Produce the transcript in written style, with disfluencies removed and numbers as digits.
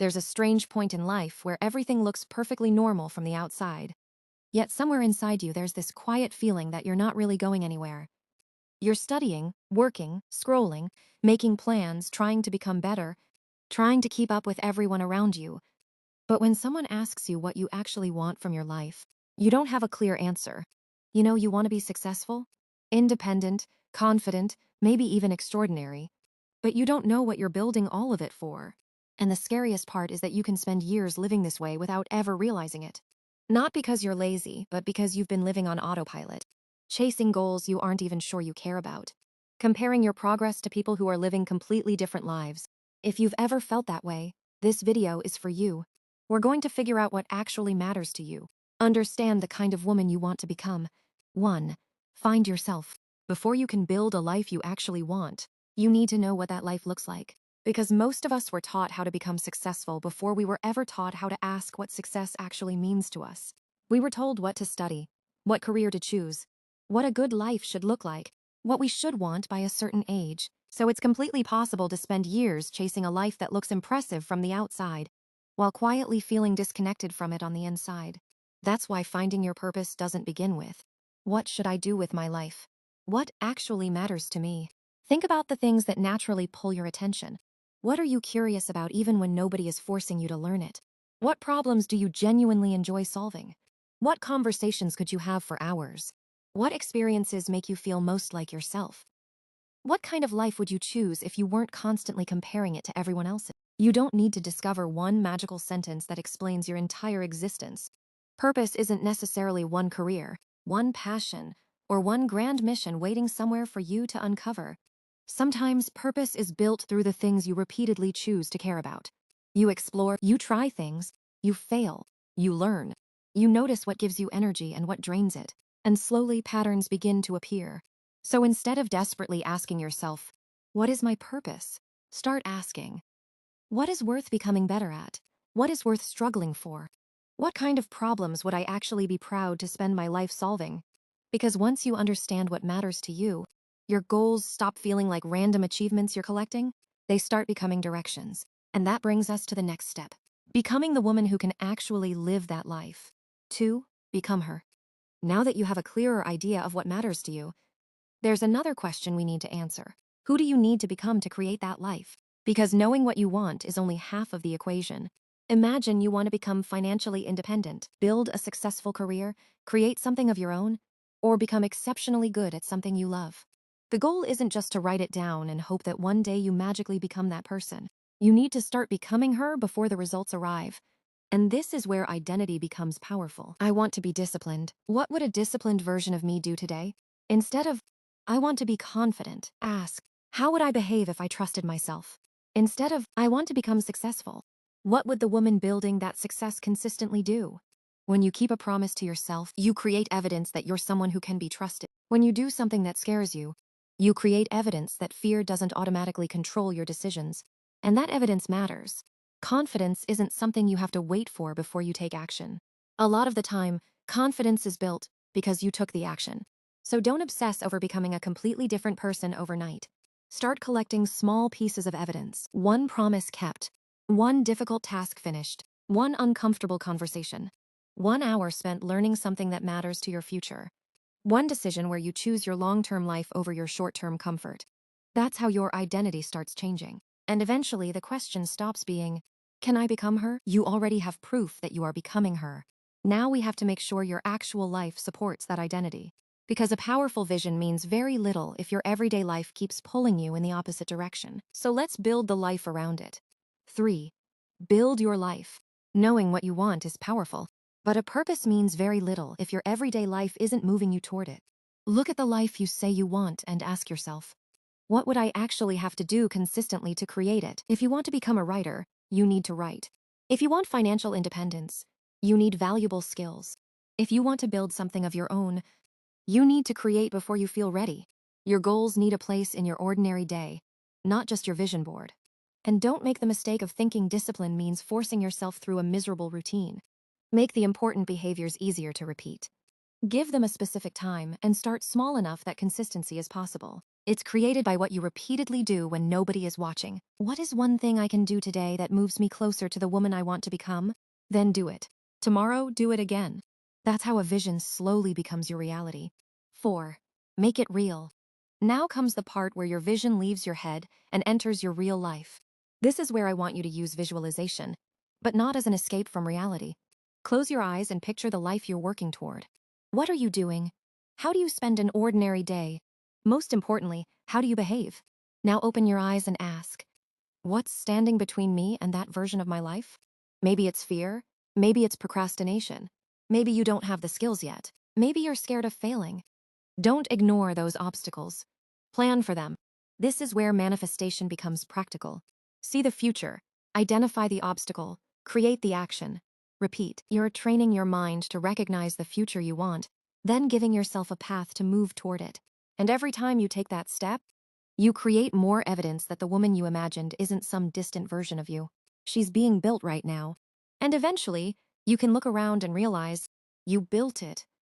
There's a strange point in life where everything looks perfectly normal from the outside. Yet somewhere inside you, there's this quiet feeling that you're not really going anywhere. You're studying, working, scrolling, making plans, trying to become better, trying to keep up with everyone around you. But when someone asks you what you actually want from your life, you don't have a clear answer. You want to be successful, independent, confident, maybe even extraordinary. But you don't know what you're building all of it for. And the scariest part is that you can spend years living this way without ever realizing it. Not because you're lazy, but because you've been living on autopilot, chasing goals you aren't even sure you care about, comparing your progress to people who are living completely different lives. If you've ever felt that way, this video is for you. We're going to figure out what actually matters to you. Understand the kind of woman you want to become. 1. Find yourself. Before you can build a life you actually want, you need to know what that life looks like. Because most of us were taught how to become successful before we were ever taught how to ask what success actually means to us. We were told what to study, what career to choose, what a good life should look like, what we should want by a certain age. So it's completely possible to spend years chasing a life that looks impressive from the outside, while quietly feeling disconnected from it on the inside. That's why finding your purpose doesn't begin with, what should I do with my life? What actually matters to me? Think about the things that naturally pull your attention. What are you curious about even when nobody is forcing you to learn it? What problems do you genuinely enjoy solving? What conversations could you have for hours? What experiences make you feel most like yourself? What kind of life would you choose if you weren't constantly comparing it to everyone else's? You don't need to discover one magical sentence that explains your entire existence. Purpose isn't necessarily one career, one passion, or one grand mission waiting somewhere for you to uncover. Sometimes purpose is built through the things you repeatedly choose to care about. You explore, you try things, you fail, you learn. You notice what gives you energy and what drains it, and slowly patterns begin to appear. So instead of desperately asking yourself, what is my purpose? Start asking, what is worth becoming better at? What is worth struggling for? What kind of problems would I actually be proud to spend my life solving? Because once you understand what matters to you, your goals stop feeling like random achievements you're collecting. They start becoming directions. And that brings us to the next step. Becoming the woman who can actually live that life. 2. Become her. Now that you have a clearer idea of what matters to you, there's another question we need to answer. Who do you need to become to create that life? Because knowing what you want is only half of the equation. Imagine you want to become financially independent, build a successful career, create something of your own, or become exceptionally good at something you love. The goal isn't just to write it down and hope that one day you magically become that person. You need to start becoming her before the results arrive. And this is where identity becomes powerful. I want to be disciplined. What would a disciplined version of me do today? Instead of, I want to be confident, ask, how would I behave if I trusted myself? Instead of, I want to become successful, what would the woman building that success consistently do? When you keep a promise to yourself, you create evidence that you're someone who can be trusted. When you do something that scares you, you create evidence that fear doesn't automatically control your decisions. And that evidence matters. Confidence isn't something you have to wait for before you take action. A lot of the time, confidence is built because you took the action. So don't obsess over becoming a completely different person overnight. Start collecting small pieces of evidence. One promise kept, one difficult task finished, one uncomfortable conversation, 1 hour spent learning something that matters to your future, one decision where you choose your long-term life over your short-term comfort. That's how your identity starts changing. And eventually the question stops being, can I become her? You already have proof that you are becoming her. Now we have to make sure your actual life supports that identity. Because a powerful vision means very little if your everyday life keeps pulling you in the opposite direction. So let's build the life around it. 3. Build your life. Knowing what you want is powerful, but a purpose means very little if your everyday life isn't moving you toward it. Look at the life you say you want and ask yourself, what would I actually have to do consistently to create it? If you want to become a writer, you need to write. If you want financial independence, you need valuable skills. If you want to build something of your own, you need to create before you feel ready. Your goals need a place in your ordinary day, not just your vision board. And don't make the mistake of thinking discipline means forcing yourself through a miserable routine. Make the important behaviors easier to repeat. Give them a specific time and start small enough that consistency is possible. It's created by what you repeatedly do when nobody is watching. What is one thing I can do today that moves me closer to the woman I want to become? Then do it. Tomorrow, do it again. That's how a vision slowly becomes your reality. 4. Make it real. Now comes the part where your vision leaves your head and enters your real life. This is where I want you to use visualization, but not as an escape from reality. Close your eyes and picture the life you're working toward. What are you doing? How do you spend an ordinary day? Most importantly, how do you behave? Now open your eyes and ask, what's standing between me and that version of my life? Maybe it's fear. Maybe it's procrastination. Maybe you don't have the skills yet. Maybe you're scared of failing. Don't ignore those obstacles. Plan for them. This is where manifestation becomes practical. See the future. Identify the obstacle. Create the action. Repeat. You're training your mind to recognize the future you want, then giving yourself a path to move toward it. And every time you take that step, you create more evidence that the woman you imagined isn't some distant version of you. She's being built right now. And eventually, you can look around and realize you built it.